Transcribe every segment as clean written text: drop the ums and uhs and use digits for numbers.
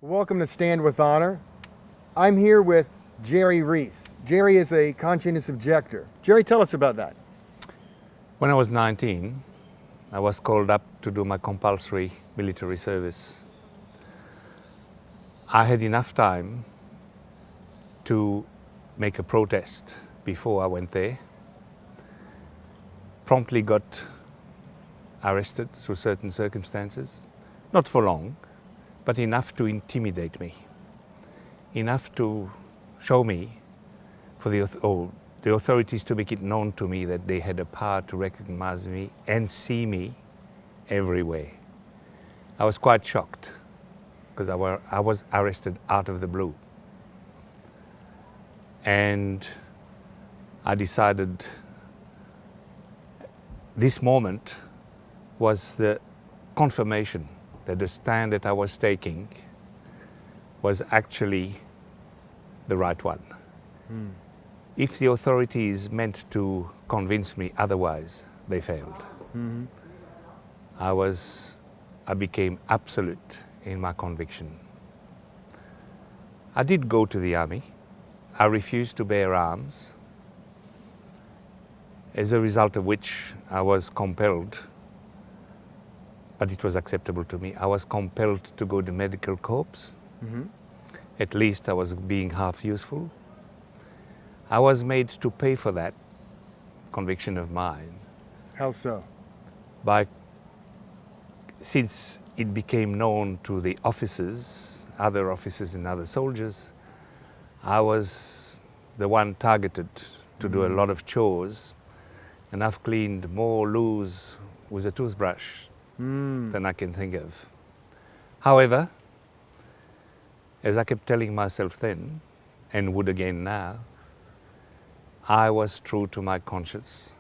Welcome to Stand with Honor. I'm here with Gerry Rihs. Gerry is a conscientious objector. Gerry, tell us about that. When I was 19, I was called up to do my compulsory military service. I had enough time to make a protest before I went there. Promptly got arrested through certain circumstances, not for long, but enough to intimidate me, enough to show me, for the authorities to make it known to me that they had a power to recognize me and see me everywhere. I was quite shocked because I was arrested out of the blue. And I decided this moment was the confirmation that the stand that I was taking was actually the right one. If the authorities meant to convince me otherwise, they failed. I became absolute in my conviction. I did go to the army. I refused to bear arms, as a result of which I was compelled, but it was acceptable to me, I was compelled to go to medical corps. At least I was being half useful. I was made to pay for that conviction of mine. How so? Since it became known to the officers, other officers and other soldiers, I was the one targeted to do a lot of chores, and I've cleaned more loos with a toothbrush than I can think of. However, as I kept telling myself then, and would again now, I was true to my conscience,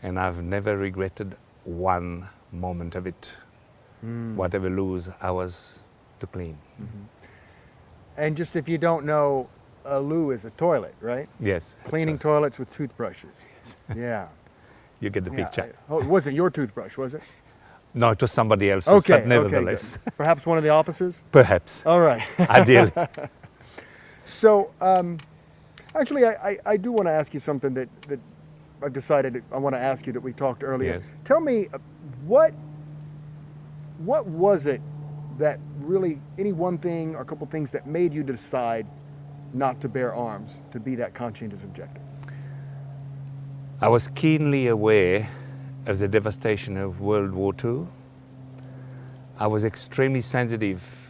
and I've never regretted one moment of it, whatever loos I was to clean. And just if you don't know, a loo is a toilet, right? Yes. Cleaning toilets with toothbrushes. Yeah. You get the picture. Oh, it wasn't your toothbrush, was it? No, it was somebody else's, Okay, but nevertheless. Okay, perhaps one of the officers? Perhaps, All right. ideally. So, actually, I do want to ask you something that I've decided I want to ask you that we talked earlier. Yes. Tell me, what was it that really, any one thing or a couple things that made you decide not to bear arms, to be that conscientious objector? I was keenly aware of the devastation of World War II. I was extremely sensitive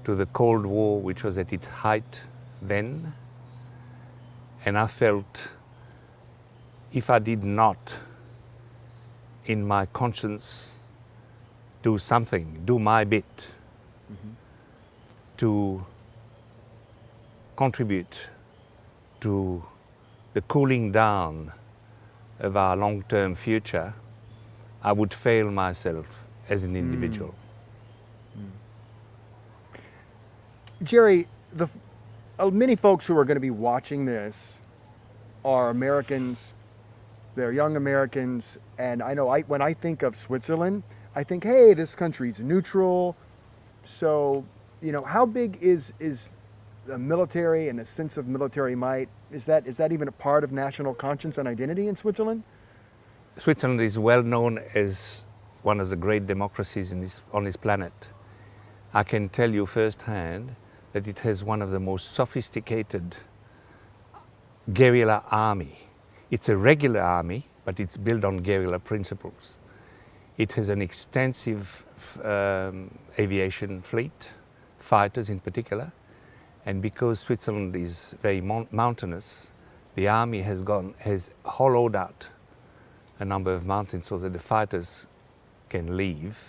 to the Cold War, which was at its height then. And I felt if I did not, in my conscience, do something, do my bit to contribute to the cooling down of our long-term future, I would fail myself as an individual. Gerry, many folks who are going to be watching this are Americans, they're young Americans, and I know when I think of Switzerland, I think, hey, this country's neutral. So, how big is the military and a sense of military might? Is that even a part of national conscience and identity in Switzerland? Switzerland is well known as one of the great democracies on this planet. I can tell you firsthand that it has one of the most sophisticated guerrilla army. It's a regular army, but it's built on guerrilla principles. It has an extensive aviation fleet, fighters in particular, and because Switzerland is very mountainous, the army has hollowed out a number of mountains so that the fighters can leave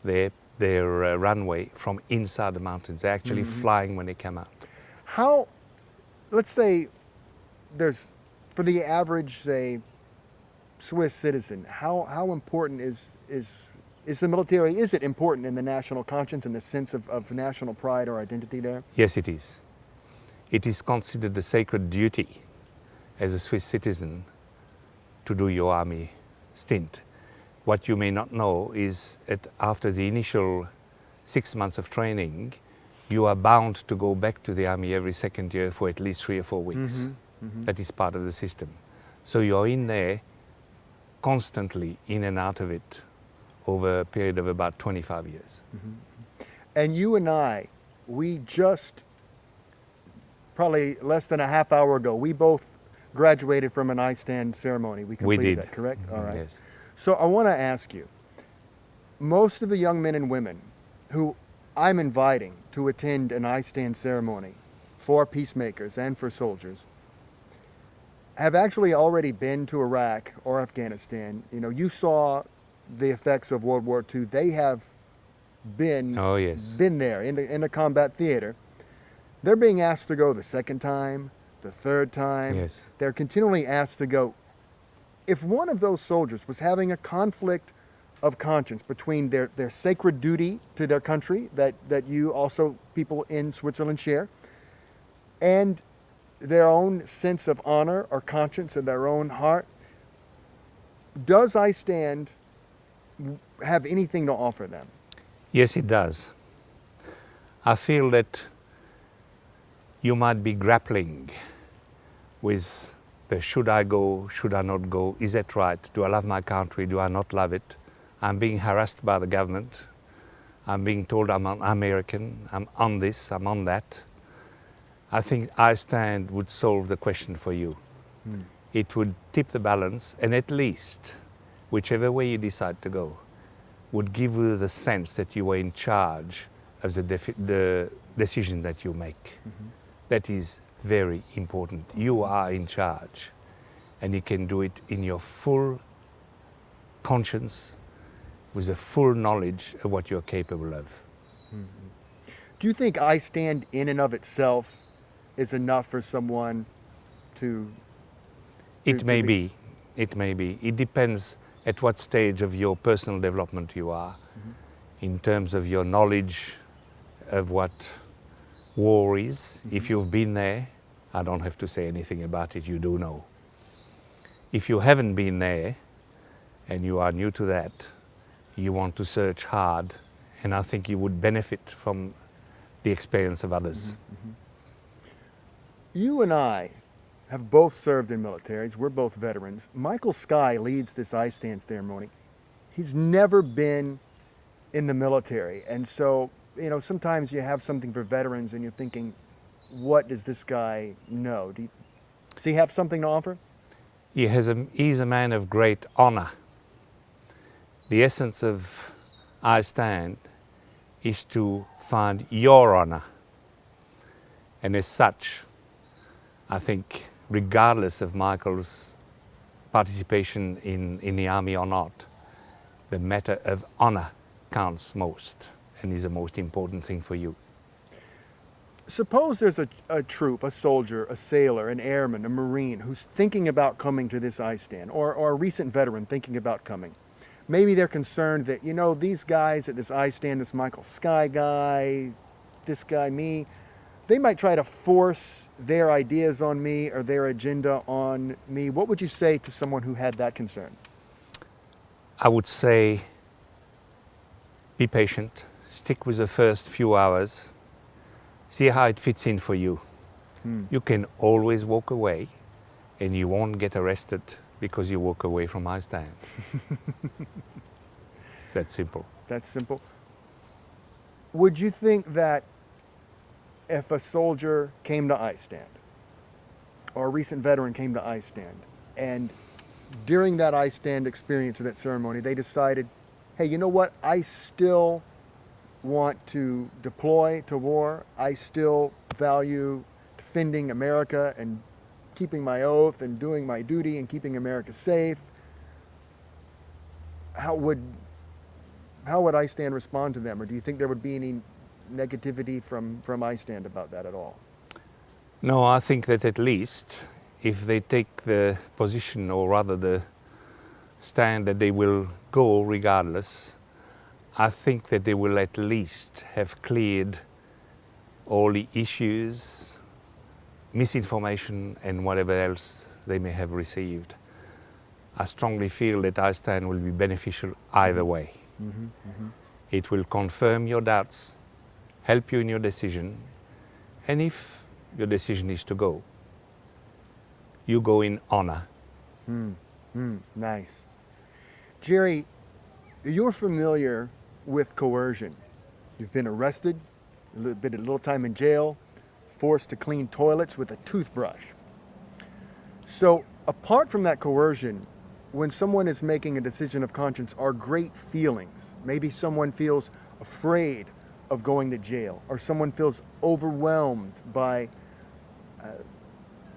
their runway from inside the mountains. They're actually flying when they come out. How, let's say, for the average, say, Swiss citizen, how important is the military? Is it important in the national conscience and the sense of national pride or identity there? Yes, it is. It is considered a sacred duty as a Swiss citizen to do your army stint. What you may not know is that after the initial 6 months of training, you are bound to go back to the army every second year for at least 3 or 4 weeks. That is part of the system. So you're in there constantly, in and out of it, over a period of about 25 years. And you and I, we just, probably less than a half hour ago, we both graduated from an iStand ceremony. We completed did. that, correct? All right. Yes. So I want to ask you, most of the young men and women who I'm inviting to attend an iStand ceremony for peacemakers and for soldiers have actually already been to Iraq or Afghanistan. You know, you saw the effects of World War II. They have been, Oh, yes. been there in the combat theater. They're being asked to go the second time, the third time. Yes. They're continually asked to go. If one of those soldiers was having a conflict of conscience between their sacred duty to their country that you also, people in Switzerland, share, and their own sense of honor or conscience in their own heart, does iStand have anything to offer them? Yes, it does. I feel that you might be grappling with the should I go, should I not go, is that right, do I love my country, do I not love it? I'm being harassed by the government, I'm being told I'm an American, I'm on this, I'm on that. I think iStand would solve the question for you. It would tip the balance, and at least, whichever way you decide to go, would give you the sense that you were in charge of the decision that you make. That is very important. You are in charge, and you can do it in your full conscience, with a full knowledge of what you're capable of. Do you think iStand in and of itself is enough for someone to... It may be. It may be. It depends at what stage of your personal development you are, in terms of your knowledge of what war is. If you've been there, I don't have to say anything about it, you do know. If you haven't been there and you are new to that, you want to search hard, and I think you would benefit from the experience of others. You and I have both served in militaries. We're both veterans. Michael Skye leads this iStand ceremony. He's never been in the military. And so, you know, sometimes you have something for veterans and you're thinking, what does this guy know? Does he have something to offer? He's a man of great honor. The essence of iStand is to find your honor. And as such, I think, regardless of Michael's participation in the army or not, the matter of honor counts most and is the most important thing for you. Suppose there's a troop, a soldier, a sailor, an airman, a Marine who's thinking about coming to this iStand, or a recent veteran thinking about coming. Maybe they're concerned that, you know, these guys at this iStand, this Michael Skye guy, this guy, me, they might try to force their ideas on me or their agenda on me. What would you say to someone who had that concern? I would say, be patient, stick with the first few hours, see how it fits in for you. You can always walk away and you won't get arrested because you walk away from iStand. That's simple. That's simple. Would you think that if a soldier came to iStand, or a recent veteran came to iStand, and during that iStand experience of that ceremony, they decided, hey, you know what, I still want to deploy to war, I still value defending America and keeping my oath and doing my duty and keeping America safe, how would iStand respond to them? Or do you think there would be any negativity from iStand about that at all? No, I think that at least if they take the position, or rather the stand that they will go regardless, I think that they will at least have cleared all the issues, misinformation and whatever else they may have received. I strongly feel that iStand will be beneficial either way. It will confirm your doubts, help you in your decision, and if your decision is to go, you go in honor. Nice. Gerry, you're familiar with coercion. You've been arrested, a little time in jail, forced to clean toilets with a toothbrush. So apart from that coercion, when someone is making a decision of conscience, are great feelings. Maybe someone feels afraid of going to jail, or someone feels overwhelmed by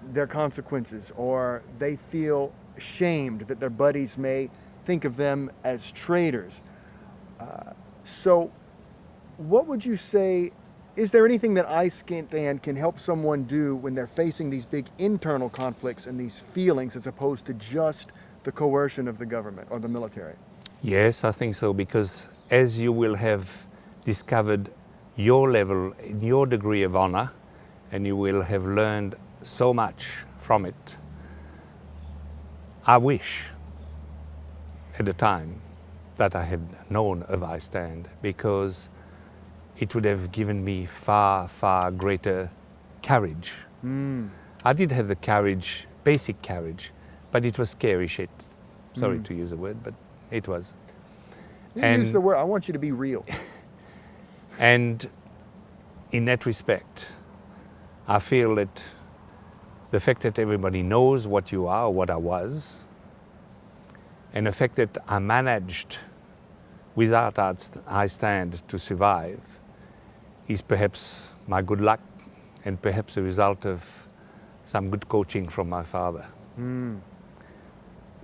their consequences, or they feel ashamed that their buddies may think of them as traitors. So what would you say, is there anything that iStand can help someone do when they're facing these big internal conflicts and these feelings as opposed to just the coercion of the government or the military? Yes, I think so, because as you will have discovered your level, your degree of honor, and you will have learned so much from it, I wish at the time that I had known of iStand, because it would have given me far, far greater courage. I did have the courage, basic courage, but it was scary shit. Sorry to use a word, but it was. Use the word, I want you to be real. And in that respect, I feel that the fact that everybody knows what you are, what I was, and the fact that I managed without iStand to survive is perhaps my good luck and perhaps a result of some good coaching from my father.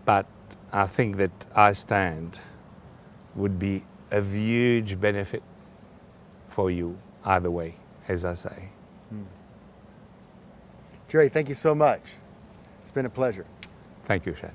But I think that iStand would be a huge benefit for you either way, as I say. Gerry, thank you so much. It's been a pleasure. Thank you, Shad.